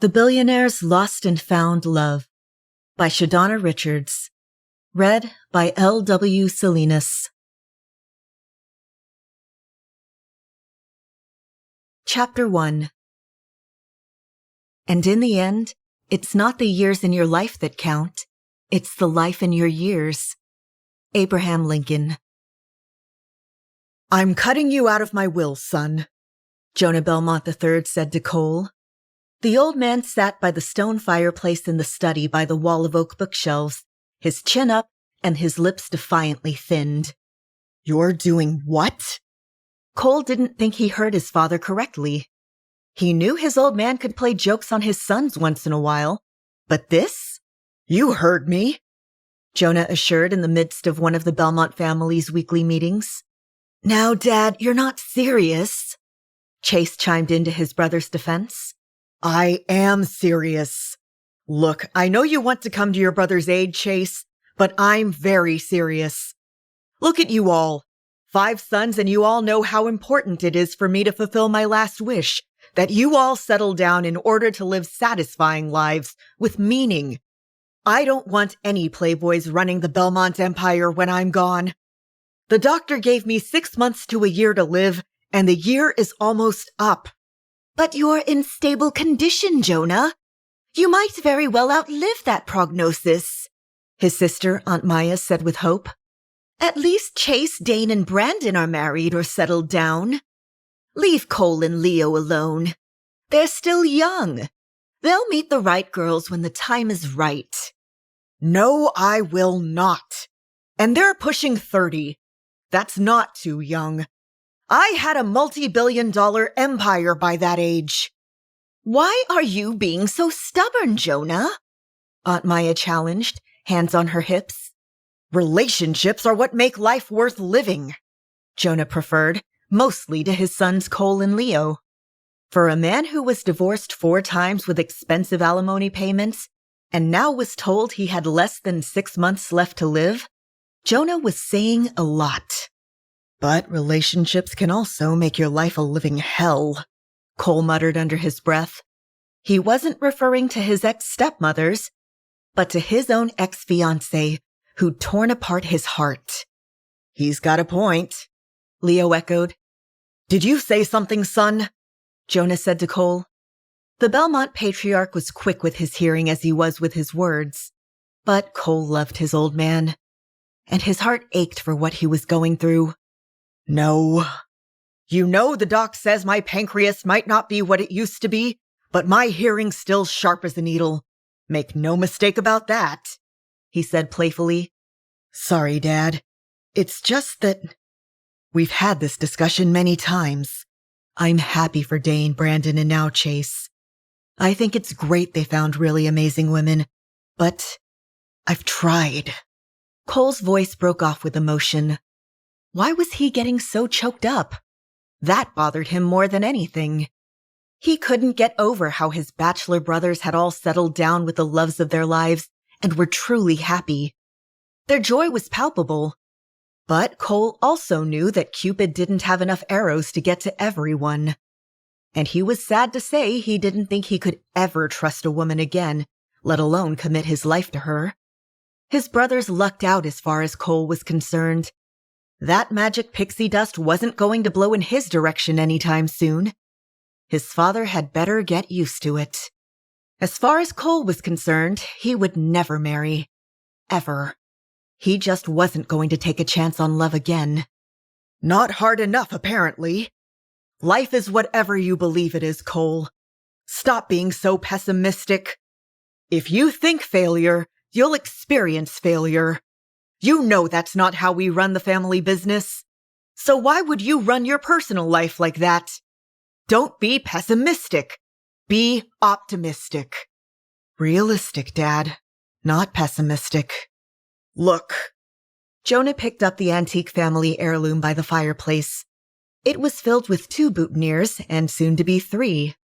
The Billionaire's Lost and Found Love by Shadonna Richards. Read by L.W. Salinas. Chapter 1. And in the end, it's not the years in your life that count. It's the life in your years. Abraham Lincoln. "I'm cutting you out of my will, son," Jonah Belmont III said to Cole. The old man sat by the stone fireplace in the study by the wall of oak bookshelves, his chin up and his lips defiantly thinned. "You're doing what?" Cole didn't think he heard his father correctly. He knew his old man could play jokes on his sons once in a while, but this? "You heard me," Jonah assured in the midst of one of the Belmont family's weekly meetings. "Now, Dad, you're not serious," Chase chimed into his brother's defense. "I am serious. Look, I know you want to come to your brother's aid, Chase, but I'm very serious. Look at you all. 5 sons, and you all know how important it is for me to fulfill my last wish, that you all settle down in order to live satisfying lives with meaning. I don't want any playboys running the Belmont Empire when I'm gone. The doctor gave me 6 months to a year to live, and the year is almost up." "But you're in stable condition, Jonah. You might very well outlive that prognosis," his sister, Aunt Maya, said with hope. "At least Chase, Dane, and Brandon are married or settled down. Leave Cole and Leo alone. They're still young. They'll meet the right girls when the time is right." "No, I will not. And they're pushing 30. That's not too young. I had a multi-billion-dollar empire by that age." "Why are you being so stubborn, Jonah?" Aunt Maya challenged, hands on her hips. "Relationships are what make life worth living," Jonah preferred, mostly to his sons Cole and Leo. For a man who was divorced 4 times with expensive alimony payments, and now was told he had less than 6 months left to live, Jonah was saying a lot. "But relationships can also make your life a living hell," Cole muttered under his breath. He wasn't referring to his ex-stepmothers, but to his own ex-fiancée, who'd torn apart his heart. "He's got a point," Leo echoed. "Did you say something, son?" Jonah said to Cole. The Belmont patriarch was quick with his hearing as he was with his words, but Cole loved his old man, and his heart ached for what he was going through. "No. You know the doc says my pancreas might not be what it used to be, but my hearing's still sharp as a needle. Make no mistake about that," he said playfully. "Sorry, Dad. It's just that we've had this discussion many times. I'm happy for Dane, Brandon, and now Chase. I think it's great they found really amazing women, but I've tried." Cole's voice broke off with emotion. Why was he getting so choked up? That bothered him more than anything. He couldn't get over how his bachelor brothers had all settled down with the loves of their lives and were truly happy. Their joy was palpable. But Cole also knew that Cupid didn't have enough arrows to get to everyone. And he was sad to say he didn't think he could ever trust a woman again, let alone commit his life to her. His brothers lucked out as far as Cole was concerned. That magic pixie dust wasn't going to blow in his direction anytime soon. His father had better get used to it. As far as Cole was concerned, he would never marry. Ever. He just wasn't going to take a chance on love again. "Not hard enough, apparently. Life is whatever you believe it is, Cole. Stop being so pessimistic. If you think failure, you'll experience failure. You know that's not how we run the family business. So why would you run your personal life like that? Don't be pessimistic. Be optimistic." "Realistic, Dad, not pessimistic." "Look." Jonah picked up the antique family heirloom by the fireplace. It was filled with 2 boutonnieres and soon to be 3.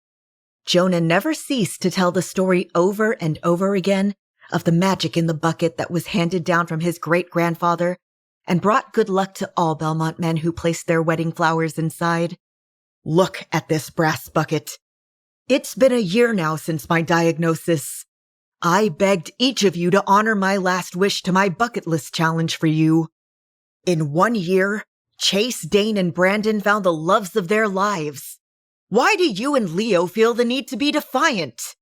Jonah never ceased to tell the story over and over again of the magic in the bucket that was handed down from his great-grandfather and brought good luck to all Belmont men who placed their wedding flowers inside. "Look at this brass bucket. It's been a year now since my diagnosis. I begged each of you to honor my last wish to my bucket list challenge for you. In 1 year, Chase, Dane, and Brandon found the loves of their lives. Why do you and Leo feel the need to be defiant?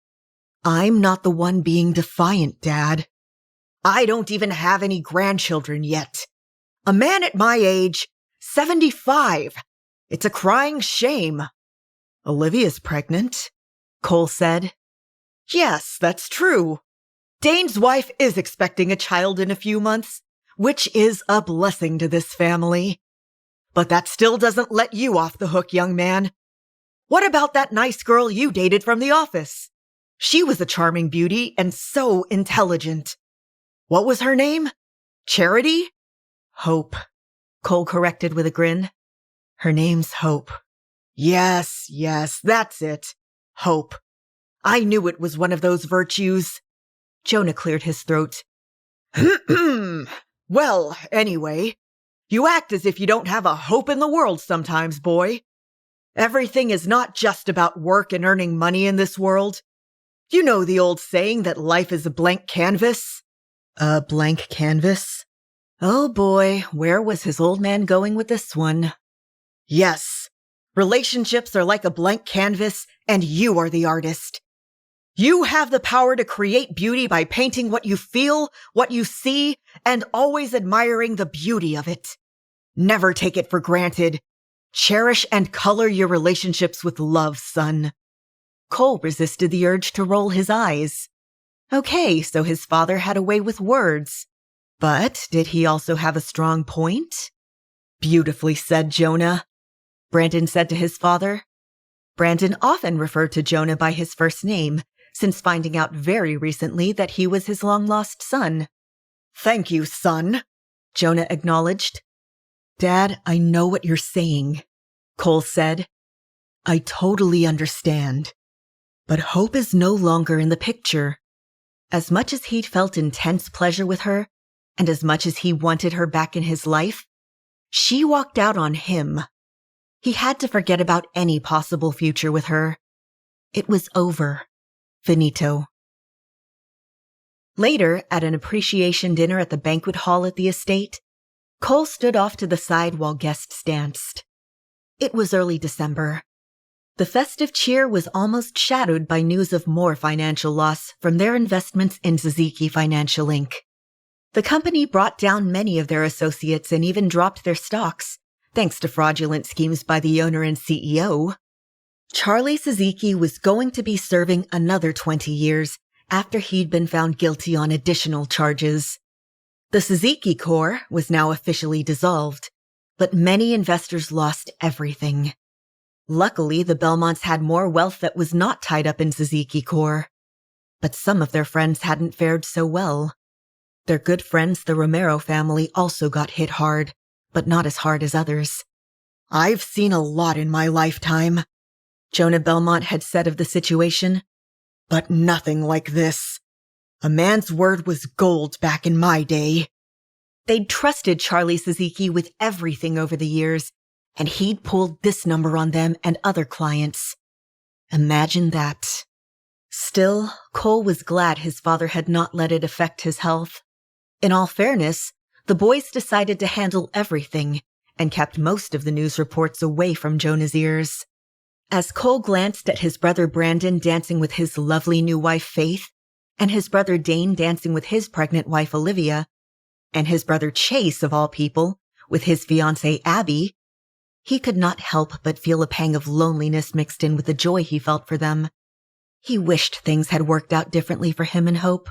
I'm not the one being defiant, Dad. I don't even have any grandchildren yet. A man at my age, 75. It's a crying shame. Olivia's pregnant, Cole said. Yes, that's true. Dane's wife is expecting a child in a few months, which is a blessing to this family. But that still doesn't let you off the hook, young man. What about that nice girl you dated from the office? She was a charming beauty and so intelligent. What was her name? Charity? Hope, Cole corrected with a grin. Her name's Hope. Yes, that's it. Hope. I knew it was one of those virtues. Jonah cleared his throat. Well, anyway, you act as if you don't have a hope in the world sometimes, boy. Everything is not just about work and earning money in this world. You know the old saying that life is a blank canvas? A blank canvas? Oh boy, where was his old man going with this one? Yes, relationships are like a blank canvas, and you are the artist. You have the power to create beauty by painting what you feel, what you see, and always admiring the beauty of it. Never take it for granted. Cherish and color your relationships with love, son. Cole resisted the urge to roll his eyes. Okay, so his father had a way with words. But did he also have a strong point? Beautifully said, Jonah, Brandon said to his father. Brandon often referred to Jonah by his first name, since finding out very recently that he was his long-lost son. Thank you, son, Jonah acknowledged. Dad, I know what you're saying, Cole said. I totally understand. But Hope is no longer in the picture. As much as he'd felt intense pleasure with her, and as much as he wanted her back in his life, she walked out on him. He had to forget about any possible future with her. It was over. Finito. Later, at an appreciation dinner at the banquet hall at the estate, Cole stood off to the side while guests danced. It was early December. The festive cheer was almost shadowed by news of more financial loss from their investments in Suzuki Financial Inc. The company brought down many of their associates and even dropped their stocks, thanks to fraudulent schemes by the owner and CEO. Charlie Suzuki was going to be serving another 20 years after he'd been found guilty on additional charges. The Suzuki Corp was now officially dissolved, but many investors lost everything. Luckily, the Belmonts had more wealth that was not tied up in Suzuki Corp. But some of their friends hadn't fared so well. Their good friends, the Romero family, also got hit hard, but not as hard as others. I've seen a lot in my lifetime, Jonah Belmont had said of the situation. But nothing like this. A man's word was gold back in my day. They'd trusted Charlie Suzuki with everything over the years, and he'd pulled this number on them and other clients. Imagine that. Still, Cole was glad his father had not let it affect his health. In all fairness, the boys decided to handle everything and kept most of the news reports away from Jonah's ears. As Cole glanced at his brother Brandon dancing with his lovely new wife Faith, and his brother Dane dancing with his pregnant wife Olivia, and his brother Chase, of all people, with his fiancée Abby, he could not help but feel a pang of loneliness mixed in with the joy he felt for them. He wished things had worked out differently for him and Hope.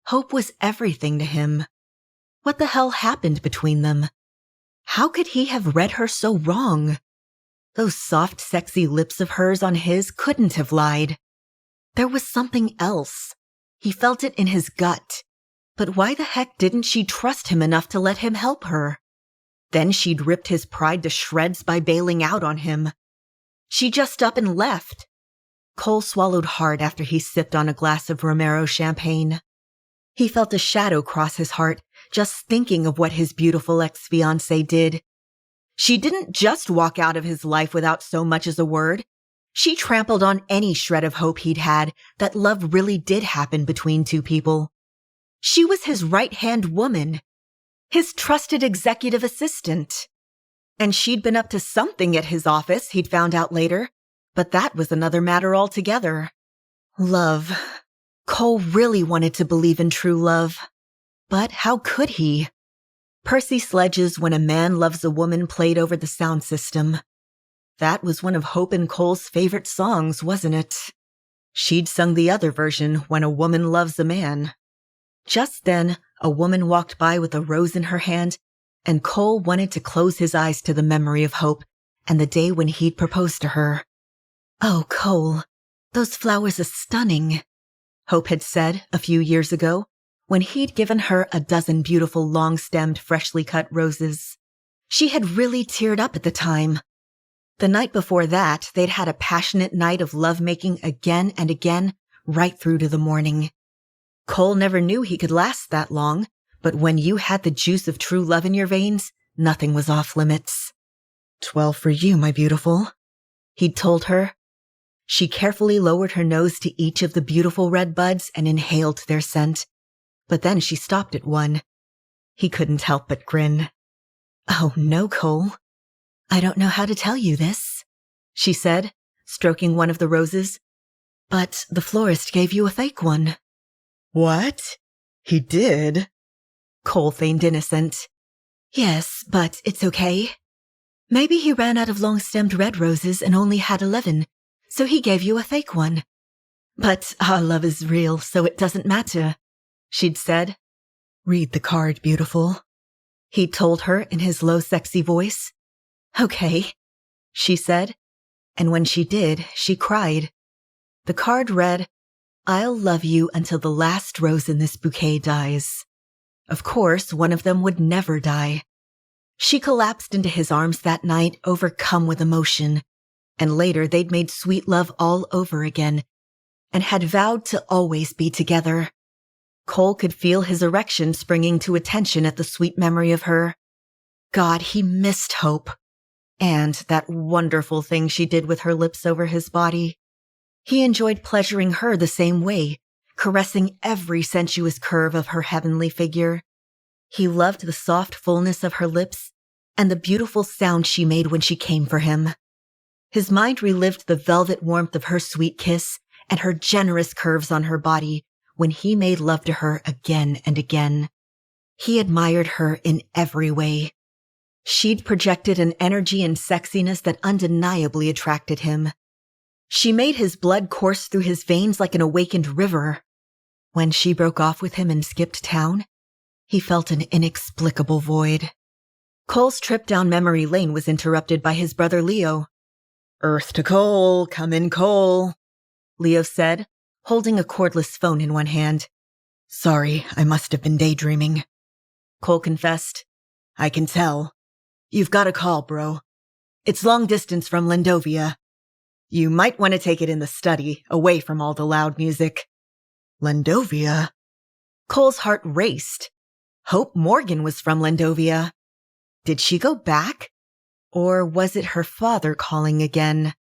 Hope was everything to him. What the hell happened between them? How could he have read her so wrong? Those soft, sexy lips of hers on his couldn't have lied. There was something else. He felt it in his gut. But why the heck didn't she trust him enough to let him help her? Then she'd ripped his pride to shreds by bailing out on him. She just up and left. Cole swallowed hard after he sipped on a glass of Romero champagne. He felt a shadow cross his heart just thinking of what his beautiful ex-fiancée did. She didn't just walk out of his life without so much as a word. She trampled on any shred of hope he'd had that love really did happen between two people. She was his right-hand woman, his trusted executive assistant. And she'd been up to something at his office, he'd found out later, but that was another matter altogether. Love. Cole really wanted to believe in true love. But how could he? Percy Sledge's When a Man Loves a Woman played over the sound system. That was one of Hope and Cole's favorite songs, wasn't it? She'd sung the other version, When a Woman Loves a Man. Just then, a woman walked by with a rose in her hand, and Cole wanted to close his eyes to the memory of Hope and the day when he'd proposed to her. "Oh, Cole, those flowers are stunning," Hope had said a few years ago when he'd given her a dozen beautiful long-stemmed, freshly cut roses. She had really teared up at the time. The night before that, they'd had a passionate night of lovemaking again and again, right through to the morning. Cole never knew he could last that long, but when you had the juice of true love in your veins, nothing was off limits. 12 for you, my beautiful, he'd told her. She carefully lowered her nose to each of the beautiful red buds and inhaled their scent. But then she stopped at one. He couldn't help but grin. "Oh, no, Cole. I don't know how to tell you this," she said, stroking one of the roses. "But the florist gave you a fake one." What? He did? Cole feigned innocent. "Yes, but it's okay. Maybe he ran out of long-stemmed red roses and only had 11, so he gave you a fake one. But our love is real, so it doesn't matter," she'd said. "Read the card, beautiful," he told her in his low, sexy voice. "Okay," she said, and when she did, she cried. The card read, "I'll love you until the last rose in this bouquet dies." Of course, one of them would never die. She collapsed into his arms that night, overcome with emotion, and later they'd made sweet love all over again, and had vowed to always be together. Cole could feel his erection springing to attention at the sweet memory of her. God, he missed Hope. And that wonderful thing she did with her lips over his body. He enjoyed pleasuring her the same way, caressing every sensuous curve of her heavenly figure. He loved the soft fullness of her lips and the beautiful sound she made when she came for him. His mind relived the velvet warmth of her sweet kiss and her generous curves on her body when he made love to her again and again. He admired her in every way. She'd projected an energy and sexiness that undeniably attracted him. She made his blood course through his veins like an awakened river. When she broke off with him and skipped town, he felt an inexplicable void. Cole's trip down memory lane was interrupted by his brother Leo. "Earth to Cole, come in, Cole," Leo said, holding a cordless phone in one hand. "Sorry, I must have been daydreaming," Cole confessed. "I can tell. You've got a call, bro. It's long distance from Lindovia. You might want to take it in the study, away from all the loud music." "Lindovia?" Cole's heart raced. Hope Morgan was from Lindovia. Did she go back? Or was it her father calling again?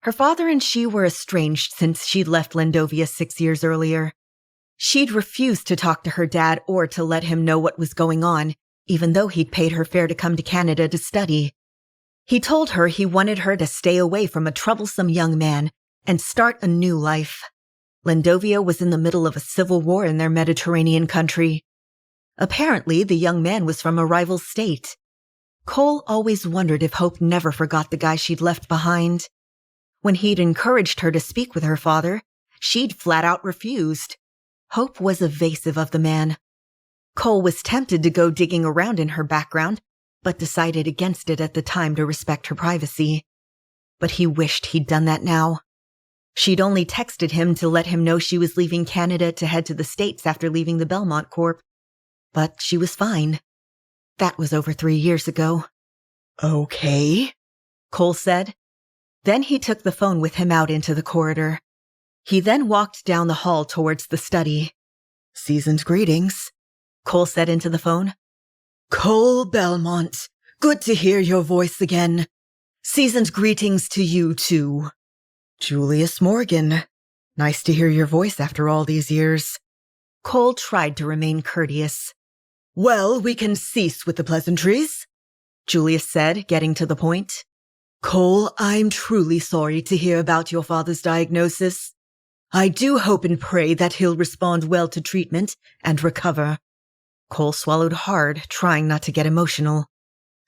Her father and she were estranged since she'd left Lindovia 6 years earlier. She'd refused to talk to her dad or to let him know what was going on, even though he'd paid her fare to come to Canada to study. He told her he wanted her to stay away from a troublesome young man and start a new life. Lindovia was in the middle of a civil war in their Mediterranean country. Apparently, the young man was from a rival state. Cole always wondered if Hope never forgot the guy she'd left behind. When he'd encouraged her to speak with her father, she'd flat out refused. Hope was evasive of the man. Cole was tempted to go digging around in her background, but decided against it at the time to respect her privacy. But he wished he'd done that now. She'd only texted him to let him know she was leaving Canada to head to the States after leaving the Belmont Corp. But she was fine. That was over 3 years ago. "Okay," Cole said. Then he took the phone with him out into the corridor. He then walked down the hall towards the study. "Season's greetings," Cole said into the phone. "Cole Belmont, good to hear your voice again. Season's greetings to you, too." Julius Morgan. Nice to hear your voice after all these years. Cole tried to remain courteous. Well, we can cease with the pleasantries, Julius said, getting to the point. Cole, I'm truly sorry to hear about your father's diagnosis. I do hope and pray that he'll respond well to treatment and recover. Cole swallowed hard, trying not to get emotional.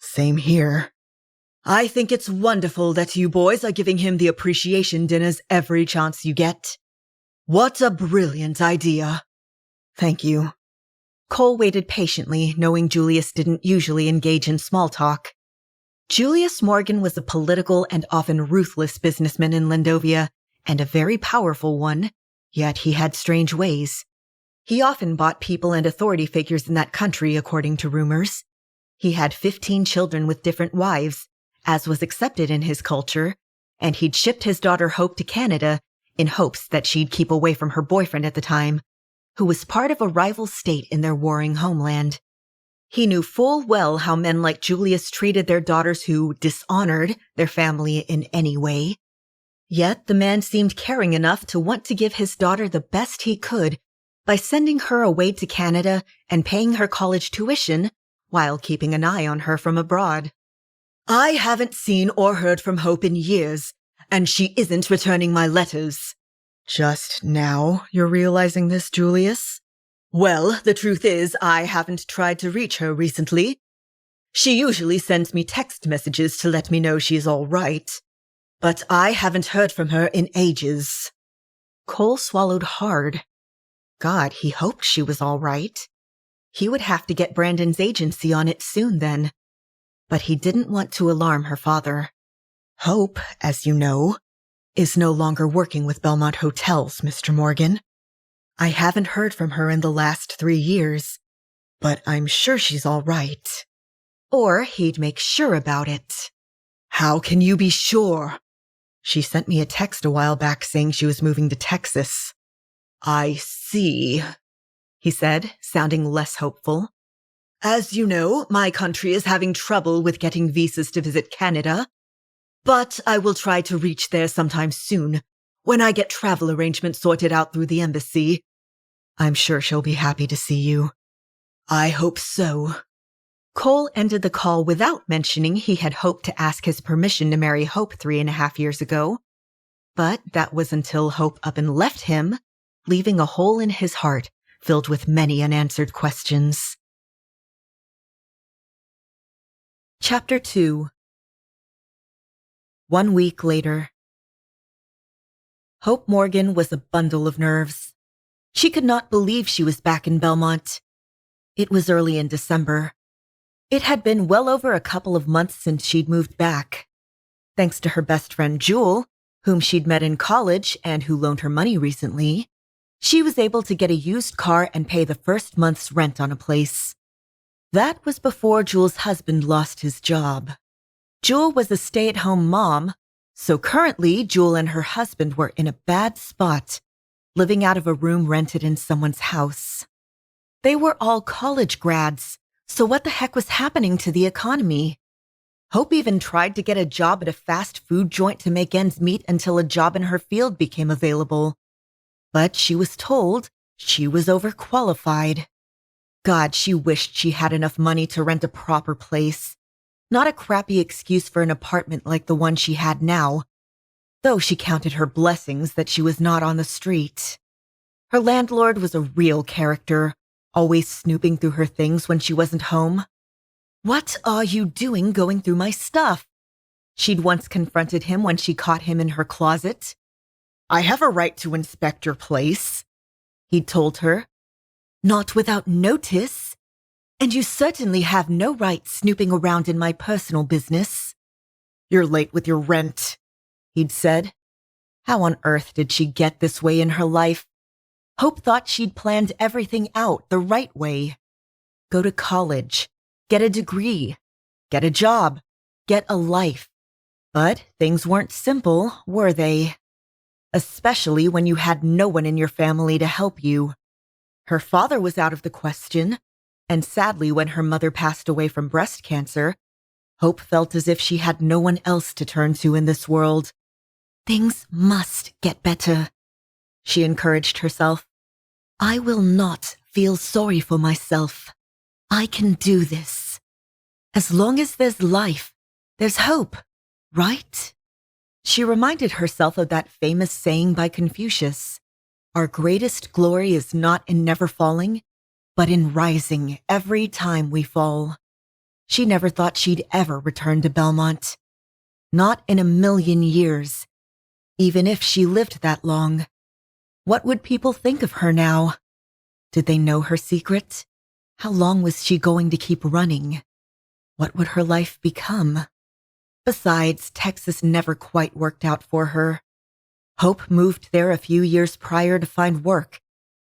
Same here. I think it's wonderful that you boys are giving him the appreciation dinners every chance you get. What a brilliant idea. Thank you. Cole waited patiently, knowing Julius didn't usually engage in small talk. Julius Morgan was a political and often ruthless businessman in Lindovia, and a very powerful one, yet he had strange ways. He often bought people and authority figures in that country, according to rumors. He had 15 children with different wives, as was accepted in his culture, and he'd shipped his daughter Hope to Canada in hopes that she'd keep away from her boyfriend at the time, who was part of a rival state in their warring homeland. He knew full well how men like Julius treated their daughters who dishonored their family in any way. Yet the man seemed caring enough to want to give his daughter the best he could by sending her away to Canada and paying her college tuition while keeping an eye on her from abroad. I haven't seen or heard from Hope in years, and she isn't returning my letters. Just now you're realizing this, Julius? Well, the truth is I haven't tried to reach her recently. She usually sends me text messages to let me know she's all right, but I haven't heard from her in ages. Cole swallowed hard. God, he hoped she was all right. He would have to get Brandon's agency on it soon then. But he didn't want to alarm her father. Hope, as you know, is no longer working with Belmont Hotels, Mr. Morgan. I haven't heard from her in the last 3 years, but I'm sure she's all right. Or he'd make sure about it. How can you be sure? She sent me a text a while back saying she was moving to Texas. I see, he said, sounding less hopeful. As you know, my country is having trouble with getting visas to visit Canada, but I will try to reach there sometime soon, when I get travel arrangements sorted out through the embassy. I'm sure she'll be happy to see you. I hope so. Cole ended the call without mentioning he had hoped to ask his permission to marry Hope 3.5 years ago. But that was until Hope up and left him, leaving a hole in his heart filled with many unanswered questions. Chapter 2. 1 week later. Hope Morgan was a bundle of nerves. She could not believe she was back in Belmont. It was early in December. It had been well over a couple of months since she'd moved back. Thanks to her best friend Jewel, whom she'd met in college and who loaned her money recently, she was able to get a used car and pay the first month's rent on a place. That was before Jewel's husband lost his job. Jewel was a stay-at-home mom, so currently Jewel and her husband were in a bad spot, living out of a room rented in someone's house. They were all college grads, so what the heck was happening to the economy? Hope even tried to get a job at a fast food joint to make ends meet until a job in her field became available. But she was told she was overqualified. God, she wished she had enough money to rent a proper place, not a crappy excuse for an apartment like the one she had now, though she counted her blessings that she was not on the street. Her landlord was a real character, always snooping through her things when she wasn't home. "What are you doing going through my stuff?" She'd once confronted him when she caught him in her closet. "I have a right to inspect your place," he'd told her. "Not without notice. And you certainly have no right snooping around in my personal business." "You're late with your rent," he'd said. How on earth did she get this way in her life? Hope thought she'd planned everything out the right way. Go to college, get a degree, get a job, get a life. But things weren't simple, were they? Especially when you had no one in your family to help you. Her father was out of the question, and sadly when her mother passed away from breast cancer, Hope felt as if she had no one else to turn to in this world. Things must get better, she encouraged herself. I will not feel sorry for myself. I can do this. As long as there's life, there's hope, right? She reminded herself of that famous saying by Confucius, "Our greatest glory is not in never falling, but in rising every time we fall." She never thought she'd ever return to Belmont. Not in a million years, even if she lived that long. What would people think of her now? Did they know her secret? How long was she going to keep running? What would her life become? Besides, Texas never quite worked out for her. Hope moved there a few years prior to find work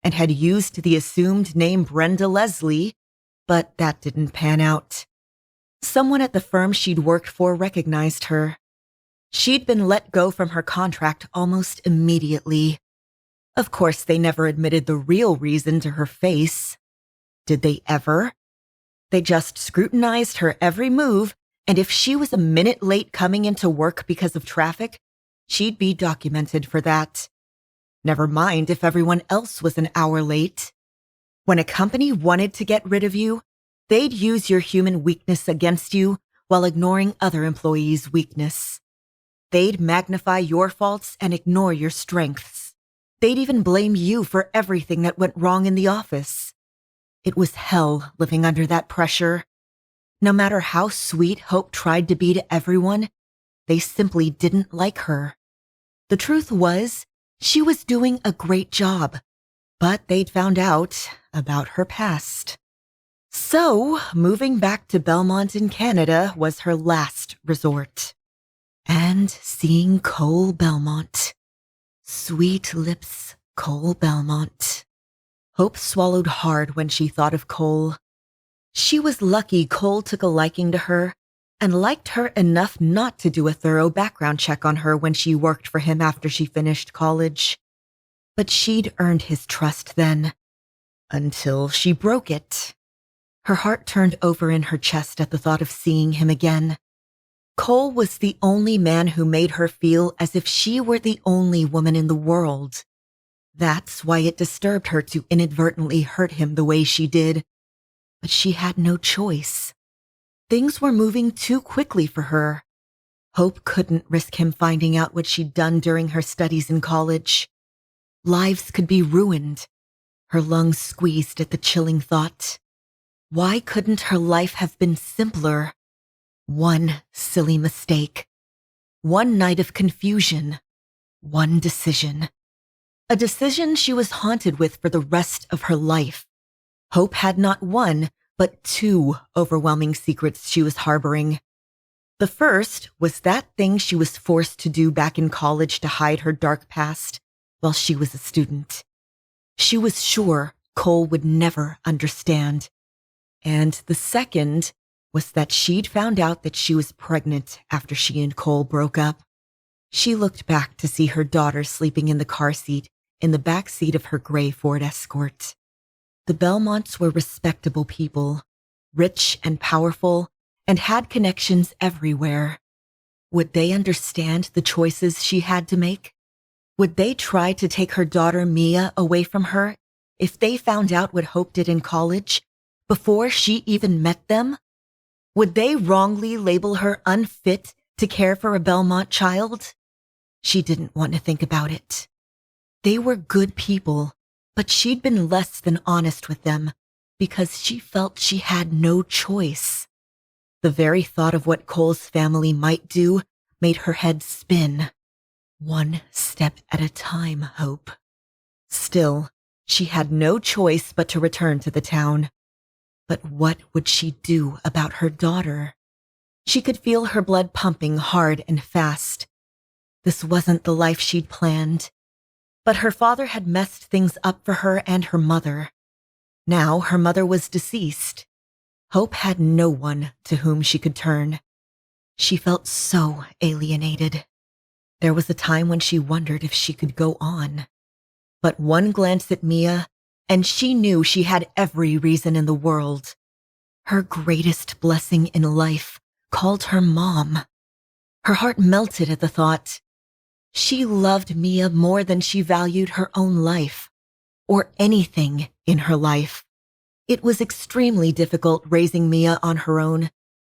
and had used the assumed name Brenda Leslie, but that didn't pan out. Someone at the firm she'd worked for recognized her. She'd been let go from her contract almost immediately. Of course, they never admitted the real reason to her face. Did they ever? They just scrutinized her every move, and if she was a minute late coming into work because of traffic, she'd be documented for that. Never mind if everyone else was an hour late. When a company wanted to get rid of you, they'd use your human weakness against you while ignoring other employees' weakness. They'd magnify your faults and ignore your strengths. They'd even blame you for everything that went wrong in the office. It was hell living under that pressure. No matter how sweet Hope tried to be to everyone, they simply didn't like her. The truth was, she was doing a great job, but they'd found out about her past. So, moving back to Belmont in Canada was her last resort. And seeing Cole Belmont. Sweet lips, Cole Belmont. Hope swallowed hard when she thought of Cole. She was lucky Cole took a liking to her and liked her enough not to do a thorough background check on her when she worked for him after she finished college. But she'd earned his trust then, until she broke it. Her heart turned over in her chest at the thought of seeing him again. Cole was the only man who made her feel as if she were the only woman in the world. That's why it disturbed her to inadvertently hurt him the way she did. But she had no choice. Things were moving too quickly for her. Hope couldn't risk him finding out what she'd done during her studies in college. Lives could be ruined. Her lungs squeezed at the chilling thought. Why couldn't her life have been simpler? One silly mistake. One night of confusion. One decision. A decision she was haunted with for the rest of her life. Hope had not one, but two overwhelming secrets she was harboring. The first was that thing she was forced to do back in college to hide her dark past while she was a student. She was sure Cole would never understand. And the second was that she'd found out that she was pregnant after she and Cole broke up. She looked back to see her daughter sleeping in the car seat in the back seat of her gray Ford Escort. The Belmonts were respectable people, rich and powerful, and had connections everywhere. Would they understand the choices she had to make? Would they try to take her daughter Mia away from her if they found out what Hope did in college before she even met them? Would they wrongly label her unfit to care for a Belmont child? She didn't want to think about it. They were good people, but she'd been less than honest with them because she felt she had no choice. The very thought of what Cole's family might do made her head spin. One step at a time, Hope. Still, she had no choice but to return to the town. But what would she do about her daughter? She could feel her blood pumping hard and fast. This wasn't the life she'd planned. But her father had messed things up for her and her mother. Now her mother was deceased. Hope had no one to whom she could turn. She felt so alienated. There was a time when she wondered if she could go on. But one glance at Mia, and she knew she had every reason in the world. Her greatest blessing in life called her mom. Her heart melted at the thought. She loved Mia more than she valued her own life, or anything in her life. It was extremely difficult raising Mia on her own,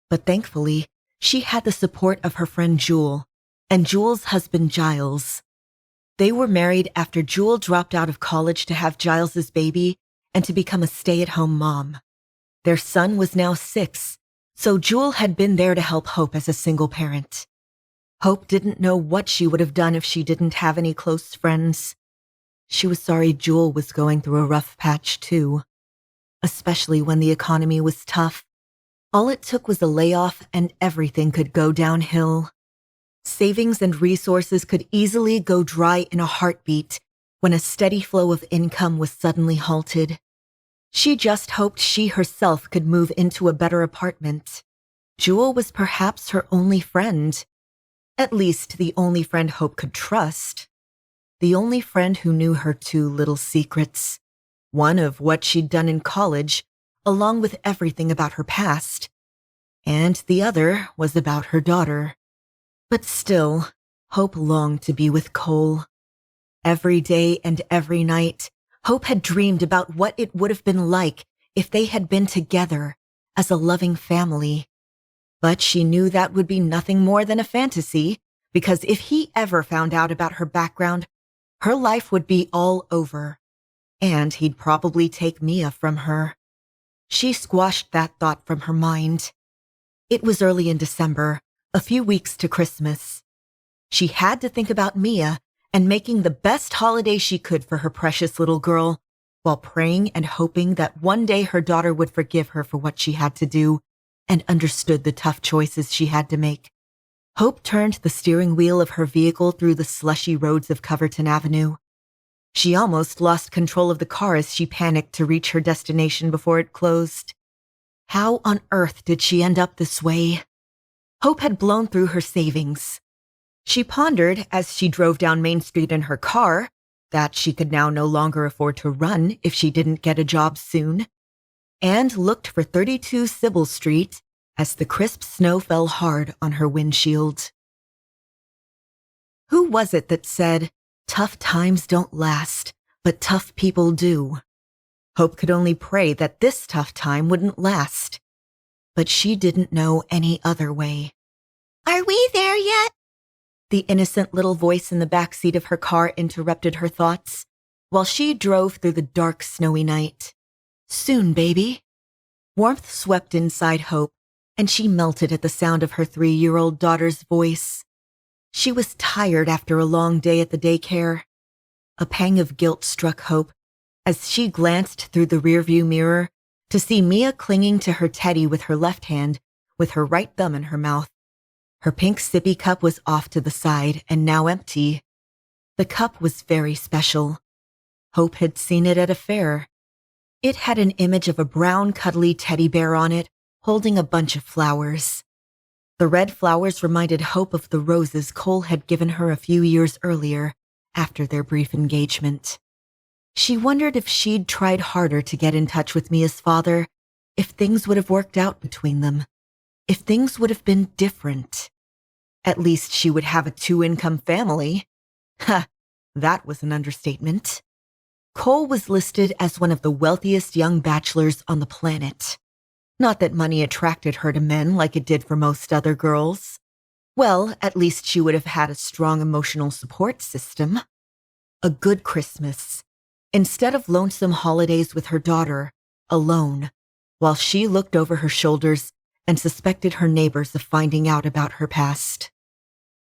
but thankfully, she had the support of her friend Jewel and Jewel's husband Giles. They were married after Jewel dropped out of college to have Giles's baby and to become a stay-at-home mom. Their son was now 6, so Jewel had been there to help Hope as a single parent. Hope didn't know what she would have done if she didn't have any close friends. She was sorry Jewel was going through a rough patch too, especially when the economy was tough. All it took was a layoff and everything could go downhill. Savings and resources could easily go dry in a heartbeat when a steady flow of income was suddenly halted. She just hoped she herself could move into a better apartment. Jewel was perhaps her only friend. At least the only friend Hope could trust. The only friend who knew her 2 little secrets. One of what she'd done in college, along with everything about her past. And the other was about her daughter. But still, Hope longed to be with Cole. Every day and every night, Hope had dreamed about what it would have been like if they had been together as a loving family. But she knew that would be nothing more than a fantasy, because if he ever found out about her background, her life would be all over, and he'd probably take Mia from her. She squashed that thought from her mind. It was early in December, a few weeks to Christmas. She had to think about Mia and making the best holiday she could for her precious little girl, while praying and hoping that one day her daughter would forgive her for what she had to do and understood the tough choices she had to make. Hope turned the steering wheel of her vehicle through the slushy roads of Coverton Avenue. She almost lost control of the car as she panicked to reach her destination before it closed. How on earth did she end up this way? Hope had blown through her savings. She pondered as she drove down Main Street in her car that she could now no longer afford to run if she didn't get a job soon, and looked for 32 Sybil Street as the crisp snow fell hard on her windshield. Who was it that said, "Tough times don't last, but tough people do"? Hope could only pray that this tough time wouldn't last. But she didn't know any other way. "Are we there yet?" The innocent little voice in the backseat of her car interrupted her thoughts, while she drove through the dark, snowy night. "Soon, baby." Warmth swept inside Hope, and she melted at the sound of her 3-year-old daughter's voice. She was tired after a long day at the daycare. A pang of guilt struck Hope as she glanced through the rearview mirror to see Mia clinging to her teddy with her left hand, with her right thumb in her mouth. Her pink sippy cup was off to the side and now empty. The cup was very special. Hope had seen it at a fair. It had an image of a brown, cuddly teddy bear on it, holding a bunch of flowers. The red flowers reminded Hope of the roses Cole had given her a few years earlier, after their brief engagement. She wondered if she'd tried harder to get in touch with Mia's father, if things would have worked out between them, if things would have been different. At least she would have a 2-income family. Ha, that was an understatement. Cole was listed as one of the wealthiest young bachelors on the planet. Not that money attracted her to men like it did for most other girls. Well, at least she would have had a strong emotional support system. A good Christmas, instead of lonesome holidays with her daughter, alone, while she looked over her shoulders and suspected her neighbors of finding out about her past.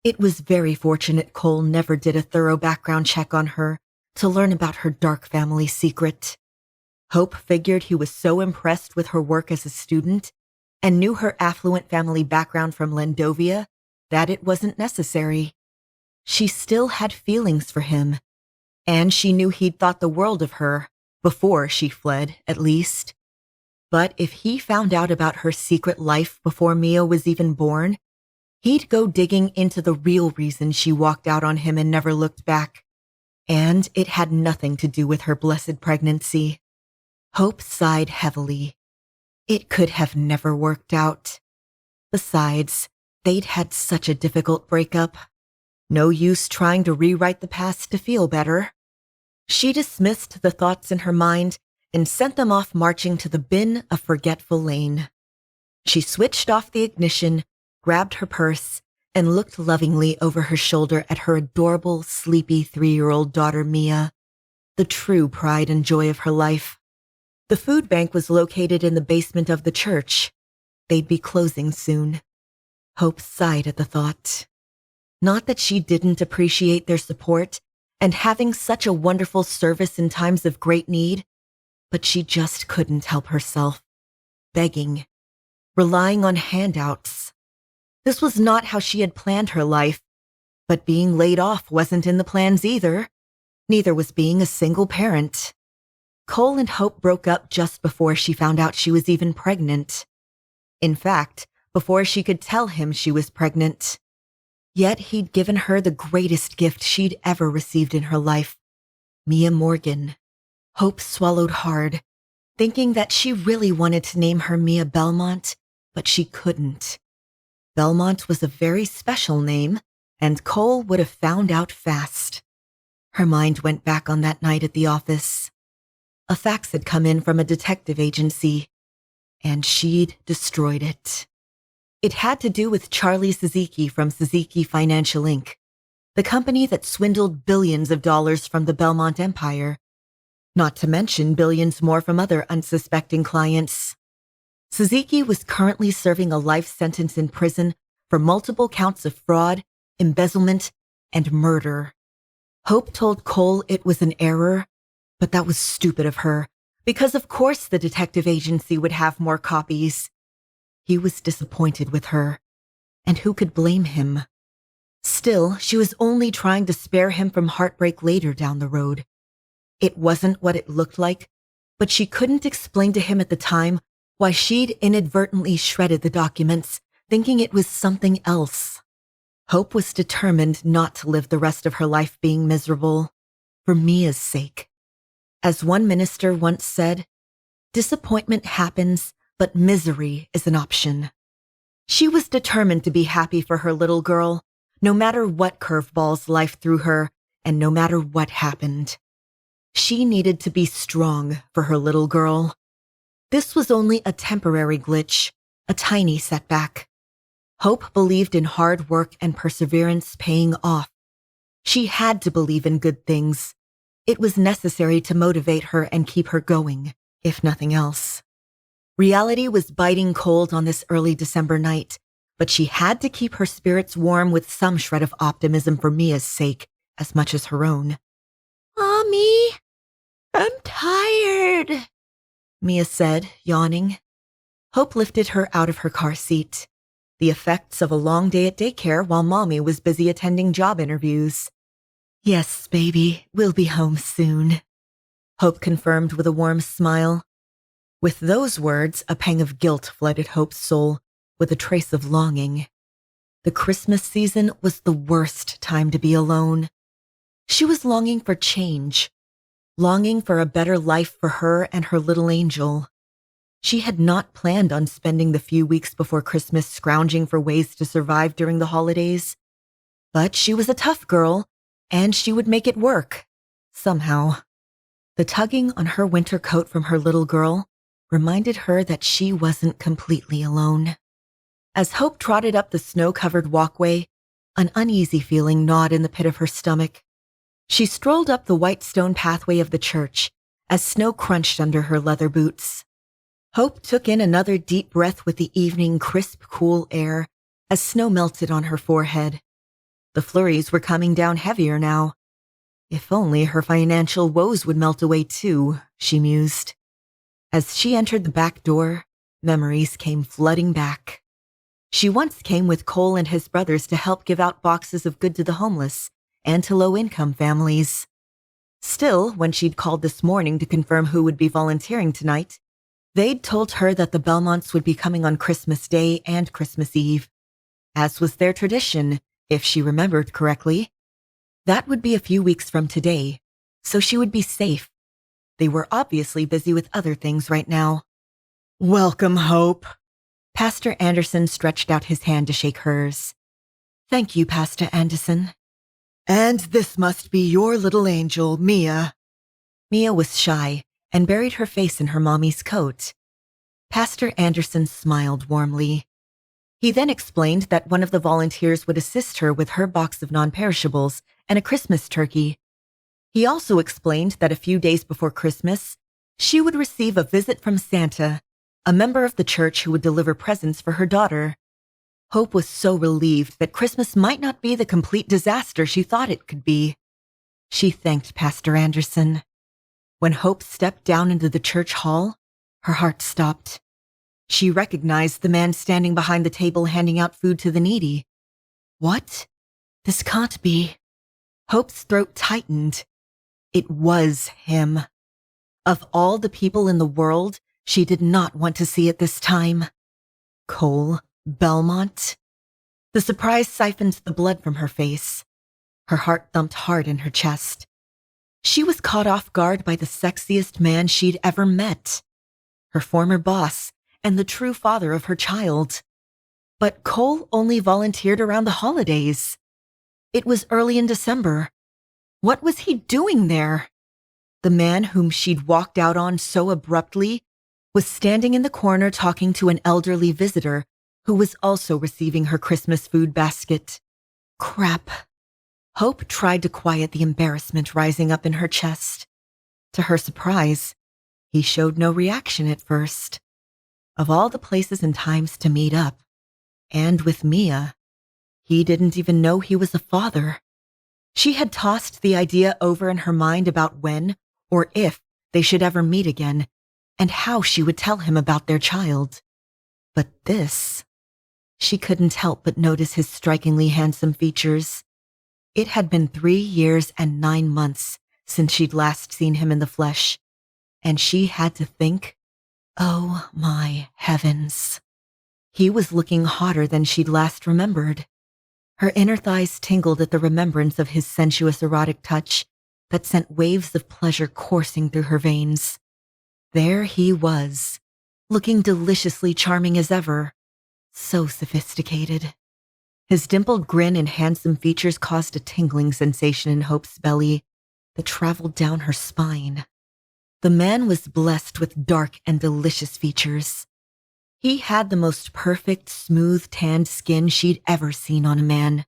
It was very fortunate Cole never did a thorough background check on her to learn about her dark family secret. Hope figured he was so impressed with her work as a student and knew her affluent family background from Lendovia that it wasn't necessary. She still had feelings for him, and she knew he'd thought the world of her, before she fled, at least. But if he found out about her secret life before Mia was even born, he'd go digging into the real reason she walked out on him and never looked back. And it had nothing to do with her blessed pregnancy. Hope sighed heavily. It could have never worked out. Besides, they'd had such a difficult breakup. No use trying to rewrite the past to feel better. She dismissed the thoughts in her mind and sent them off marching to the bin of Forgetful Lane. She switched off the ignition, grabbed her purse, and looked lovingly over her shoulder at her adorable, sleepy 3-year-old daughter Mia, the true pride and joy of her life. The food bank was located in the basement of the church. They'd be closing soon. Hope sighed at the thought. Not that she didn't appreciate their support and having such a wonderful service in times of great need, but she just couldn't help herself. Begging, relying on handouts. This was not how she had planned her life, but being laid off wasn't in the plans either. Neither was being a single parent. Cole and Hope broke up just before she found out she was even pregnant. In fact, before she could tell him she was pregnant. Yet he'd given her the greatest gift she'd ever received in her life, Mia Morgan. Hope swallowed hard, thinking that she really wanted to name her Mia Belmont, but she couldn't. Belmont was a very special name, and Cole would have found out fast. Her mind went back on that night at the office. A fax had come in from a detective agency, and she'd destroyed it. It had to do with Charlie Suzuki from Suzuki Financial Inc., the company that swindled billions of dollars from the Belmont Empire, not to mention billions more from other unsuspecting clients. Suzuki was currently serving a life sentence in prison for multiple counts of fraud, embezzlement, and murder. Hope told Cole it was an error, but that was stupid of her, because of course the detective agency would have more copies. He was disappointed with her, and who could blame him? Still, she was only trying to spare him from heartbreak later down the road. It wasn't what it looked like, but she couldn't explain to him at the time why she'd inadvertently shredded the documents, thinking it was something else. Hope was determined not to live the rest of her life being miserable, for Mia's sake. As one minister once said, disappointment happens, but misery is an option. She was determined to be happy for her little girl, no matter what curveballs life threw her, and no matter what happened. She needed to be strong for her little girl. This was only a temporary glitch, a tiny setback. Hope believed in hard work and perseverance paying off. She had to believe in good things. It was necessary to motivate her and keep her going, if nothing else. Reality was biting cold on this early December night, but she had to keep her spirits warm with some shred of optimism for Mia's sake, as much as her own. "Mommy, I'm tired," Mia said, yawning. Hope lifted her out of her car seat, the effects of a long day at daycare while Mommy was busy attending job interviews. "Yes, baby, we'll be home soon," Hope confirmed with a warm smile. With those words, a pang of guilt flooded Hope's soul, with a trace of longing. The Christmas season was the worst time to be alone. She was longing for change, longing for a better life for her and her little angel. She had not planned on spending the few weeks before Christmas scrounging for ways to survive during the holidays. But she was a tough girl, and she would make it work, somehow. The tugging on her winter coat from her little girl reminded her that she wasn't completely alone. As Hope trotted up the snow-covered walkway, an uneasy feeling gnawed in the pit of her stomach. She strolled up the white stone pathway of the church as snow crunched under her leather boots. Hope took in another deep breath with the evening crisp, cool air as snow melted on her forehead. The flurries were coming down heavier now. If only her financial woes would melt away too, she mused. As she entered the back door, memories came flooding back. She once came with Cole and his brothers to help give out boxes of good to the homeless and to low-income families. Still, when she'd called this morning to confirm who would be volunteering tonight, they'd told her that the Belmonts would be coming on Christmas Day and Christmas Eve, as was their tradition, if she remembered correctly. That would be a few weeks from today, so she would be safe. They were obviously busy with other things right now. "Welcome, Hope." Pastor Anderson stretched out his hand to shake hers. "Thank you, Pastor Anderson." And this must be your little angel, Mia. Mia was shy and buried her face in her mommy's coat. Pastor Anderson smiled warmly. He then explained that one of the volunteers would assist her with her box of non-perishables and a Christmas turkey. He also explained that a few days before Christmas, she would receive a visit from Santa, a member of the church who would deliver presents for her daughter. Hope was so relieved that Christmas might not be the complete disaster she thought it could be. She thanked Pastor Anderson. When Hope stepped down into the church hall, her heart stopped. She recognized the man standing behind the table handing out food to the needy. What? This can't be. Hope's throat tightened. It was him. Of all the people in the world, she did not want to see it this time. Cole Belmont? The surprise siphoned the blood from her face. Her heart thumped hard in her chest. She was caught off guard by the sexiest man she'd ever met. Her former boss and the true father of her child. But Cole only volunteered around the holidays. It was early in December. What was he doing there? The man whom she'd walked out on so abruptly was standing in the corner talking to an elderly visitor who was also receiving her Christmas food basket. Crap. Hope tried to quiet the embarrassment rising up in her chest. To her surprise, he showed no reaction at first. Of all the places and times to meet up, and with Mia, he didn't even know he was a father. She had tossed the idea over in her mind about when or if they should ever meet again, and how she would tell him about their child. But this, she couldn't help but notice his strikingly handsome features. It had been 3 years and 9 months since she'd last seen him in the flesh, and she had to think, oh my heavens. He was looking hotter than she'd last remembered. Her inner thighs tingled at the remembrance of his sensuous erotic touch that sent waves of pleasure coursing through her veins. There he was, looking deliciously charming as ever, so sophisticated. His dimpled grin and handsome features caused a tingling sensation in Hope's belly that traveled down her spine. The man was blessed with dark and delicious features. He had the most perfect, smooth, tanned skin she'd ever seen on a man.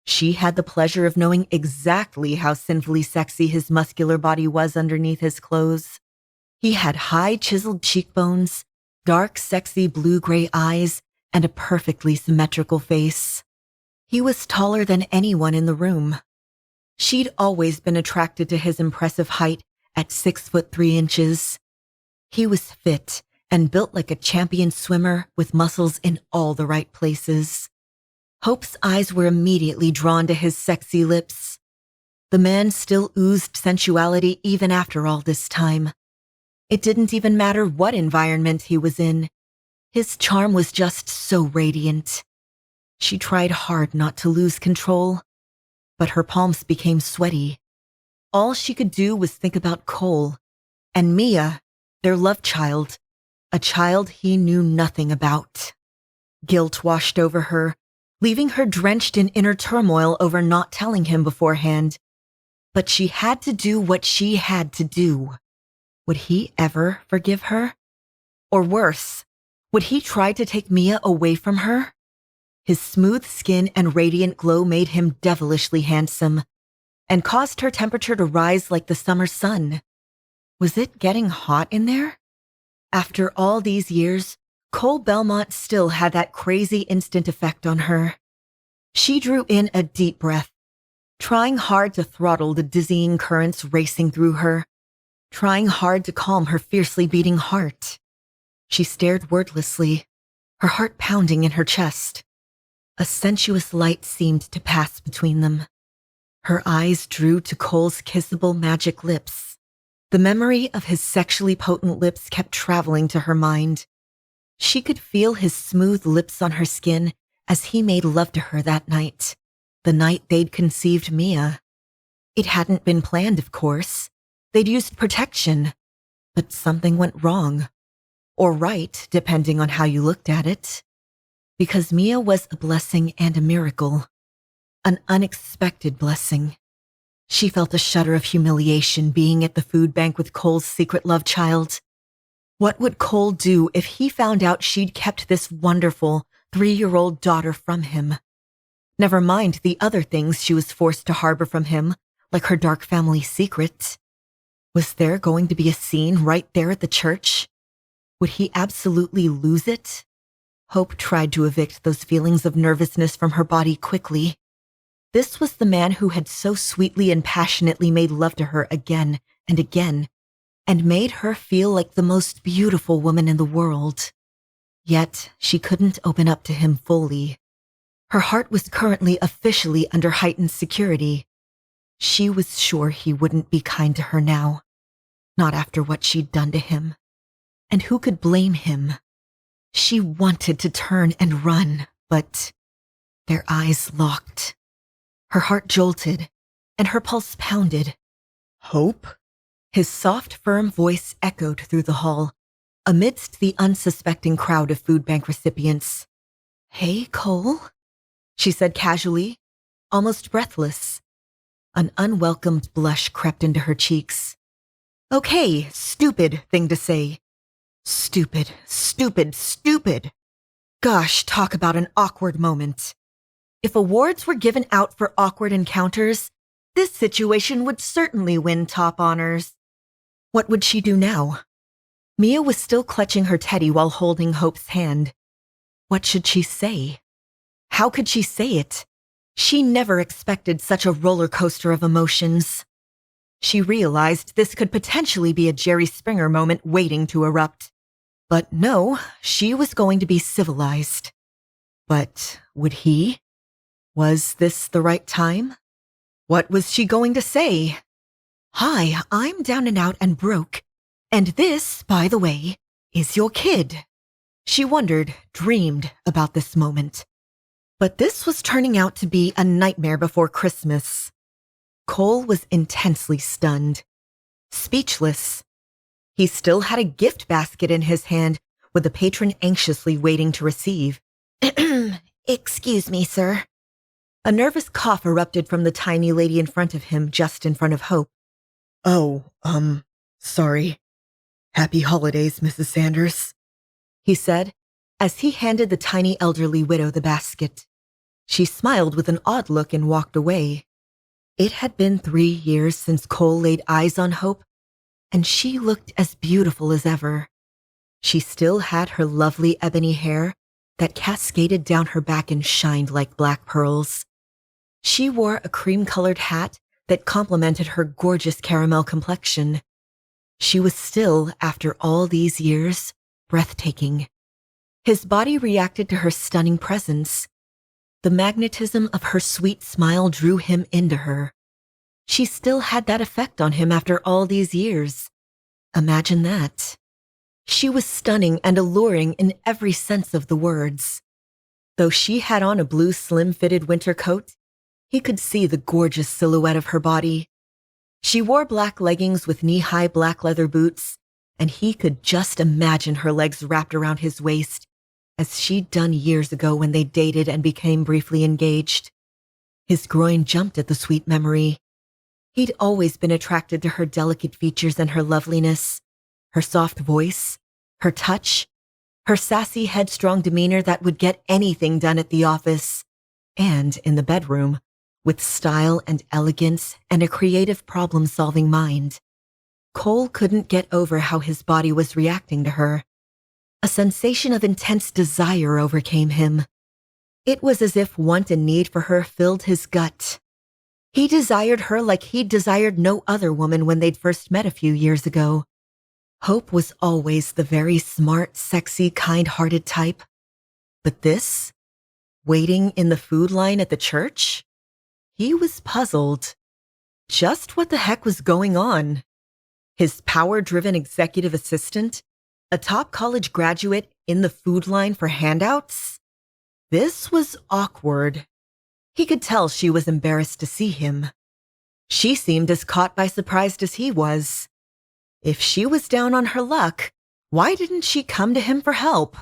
She had the pleasure of knowing exactly how sinfully sexy his muscular body was underneath his clothes. He had high, chiseled cheekbones, dark, sexy blue-gray eyes, and a perfectly symmetrical face. He was taller than anyone in the room. She'd always been attracted to his impressive height at 6'3". He was fit and built like a champion swimmer with muscles in all the right places. Hope's eyes were immediately drawn to his sexy lips. The man still oozed sensuality even after all this time. It didn't even matter what environment he was in. His charm was just so radiant. She tried hard not to lose control, but her palms became sweaty. All she could do was think about Cole and Mia, their love child, a child he knew nothing about. Guilt washed over her, leaving her drenched in inner turmoil over not telling him beforehand. But she had to do what she had to do. Would he ever forgive her? Or worse, would he try to take Mia away from her? His smooth skin and radiant glow made him devilishly handsome and caused her temperature to rise like the summer sun. Was it getting hot in there? After all these years, Cole Belmont still had that crazy instant effect on her. She drew in a deep breath, trying hard to throttle the dizzying currents racing through her, trying hard to calm her fiercely beating heart. She stared wordlessly, her heart pounding in her chest. A sensuous light seemed to pass between them. Her eyes drew to Cole's kissable magic lips. The memory of his sexually potent lips kept traveling to her mind. She could feel his smooth lips on her skin as he made love to her that night, the night they'd conceived Mia. It hadn't been planned, of course. They'd used protection, but something went wrong. Or right, depending on how you looked at it. Because Mia was a blessing and a miracle. An unexpected blessing. She felt a shudder of humiliation being at the food bank with Cole's secret love child. What would Cole do if he found out she'd kept this wonderful 3-year-old daughter from him? Never mind the other things she was forced to harbor from him, like her dark family secret. Was there going to be a scene right there at the church? Would he absolutely lose it? Hope tried to evict those feelings of nervousness from her body quickly. This was the man who had so sweetly and passionately made love to her again and again, and made her feel like the most beautiful woman in the world. Yet she couldn't open up to him fully. Her heart was currently officially under heightened security. She was sure he wouldn't be kind to her now, not after what she'd done to him. And who could blame him? She wanted to turn and run, but their eyes locked. Her heart jolted, and her pulse pounded. Hope? His soft, firm voice echoed through the hall, amidst the unsuspecting crowd of food bank recipients. "Hey, Cole," she said casually, almost breathless. An unwelcomed blush crept into her cheeks. Okay, stupid thing to say. Stupid, stupid, stupid. Gosh, talk about an awkward moment. If awards were given out for awkward encounters, this situation would certainly win top honors. What would she do now? Mia was still clutching her teddy while holding Hope's hand. What should she say? How could she say it? She never expected such a roller coaster of emotions. She realized this could potentially be a Jerry Springer moment waiting to erupt. But no, she was going to be civilized. But would he? Was this the right time? What was she going to say? "Hi, I'm down and out and broke. And this, by the way, is your kid." She wondered, dreamed about this moment. But this was turning out to be a nightmare before Christmas. Cole was intensely stunned, speechless. He still had a gift basket in his hand, with the patron anxiously waiting to receive. "Excuse me, sir." A nervous cough erupted from the tiny lady in front of him, just in front of Hope. Oh, sorry. Happy holidays, Mrs. Sanders," he said, as he handed the tiny elderly widow the basket. She smiled with an odd look and walked away. It had been 3 years since Cole laid eyes on Hope, and she looked as beautiful as ever. She still had her lovely ebony hair that cascaded down her back and shined like black pearls. She wore a cream-colored hat that complemented her gorgeous caramel complexion. She was still, after all these years, breathtaking. His body reacted to her stunning presence. The magnetism of her sweet smile drew him into her. She still had that effect on him after all these years. Imagine that. She was stunning and alluring in every sense of the words. Though she had on a blue slim-fitted winter coat, he could see the gorgeous silhouette of her body. She wore black leggings with knee-high black leather boots, and he could just imagine her legs wrapped around his waist, as she'd done years ago when they dated and became briefly engaged. His groin jumped at the sweet memory. He'd always been attracted to her delicate features and her loveliness, her soft voice, her touch, her sassy, headstrong demeanor that would get anything done at the office and in the bedroom, with style and elegance and a creative problem-solving mind. Cole couldn't get over how his body was reacting to her. A sensation of intense desire overcame him. It was as if want and need for her filled his gut. He desired her like he'd desired no other woman when they'd first met a few years ago. Hope was always the very smart, sexy, kind-hearted type. But this? Waiting in the food line at the church? He was puzzled. Just what the heck was going on? His power-driven executive assistant? A top college graduate in the food line for handouts? This was awkward. He could tell she was embarrassed to see him. She seemed as caught by surprise as he was. If she was down on her luck, why didn't she come to him for help?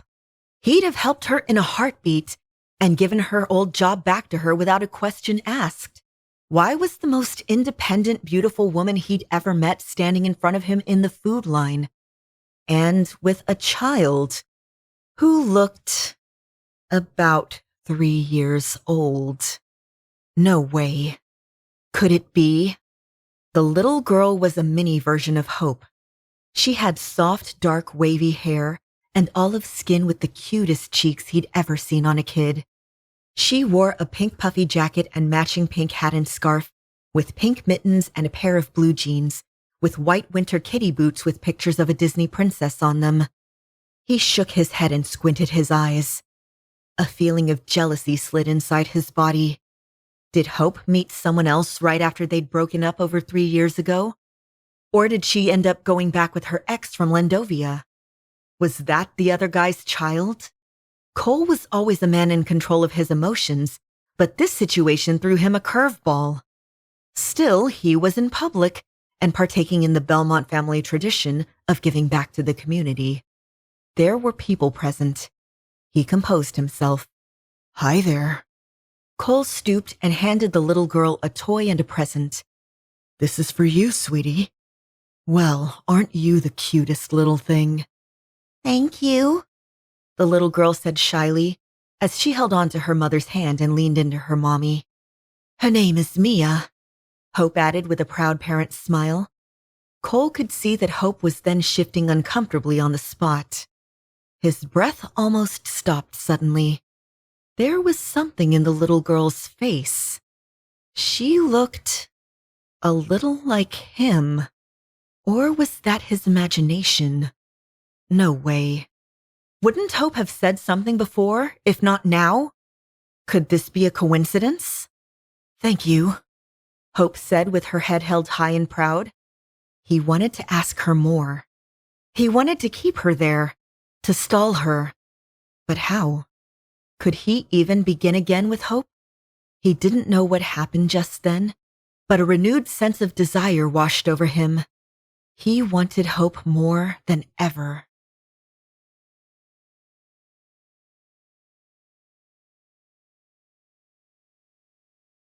He'd have helped her in a heartbeat, and given her old job back to her without a question asked. Why was the most independent, beautiful woman he'd ever met standing in front of him in the food line? And with a child who looked about 3 years old. No way. Could it be? The little girl was a mini version of Hope. She had soft, dark, wavy hair and olive skin with the cutest cheeks he'd ever seen on a kid. She wore a pink puffy jacket and matching pink hat and scarf, with pink mittens and a pair of blue jeans, with white winter kitty boots with pictures of a Disney princess on them. He shook his head and squinted his eyes. A feeling of jealousy slid inside his body. Did Hope meet someone else right after they'd broken up over 3 years ago? Or did she end up going back with her ex from Landovia? Was that the other guy's child? Cole was always a man in control of his emotions, but this situation threw him a curveball. Still, he was in public and partaking in the Belmont family tradition of giving back to the community. There were people present. He composed himself. "Hi there." Cole stooped and handed the little girl a toy and a present. "This is for you, sweetie." "Well, aren't you the cutest little thing?" "Thank you," the little girl said shyly as she held on to her mother's hand and leaned into her mommy. "Her name is Mia," Hope added with a proud parent's smile. Cole could see that Hope was then shifting uncomfortably on the spot. His breath almost stopped suddenly. There was something in the little girl's face. She looked a little like him. Or was that his imagination? No way. Wouldn't Hope have said something before, if not now? Could this be a coincidence? "Thank you," Hope said with her head held high and proud. He wanted to ask her more. He wanted to keep her there, to stall her. But how? Could he even begin again with Hope? He didn't know what happened just then, but a renewed sense of desire washed over him. He wanted Hope more than ever.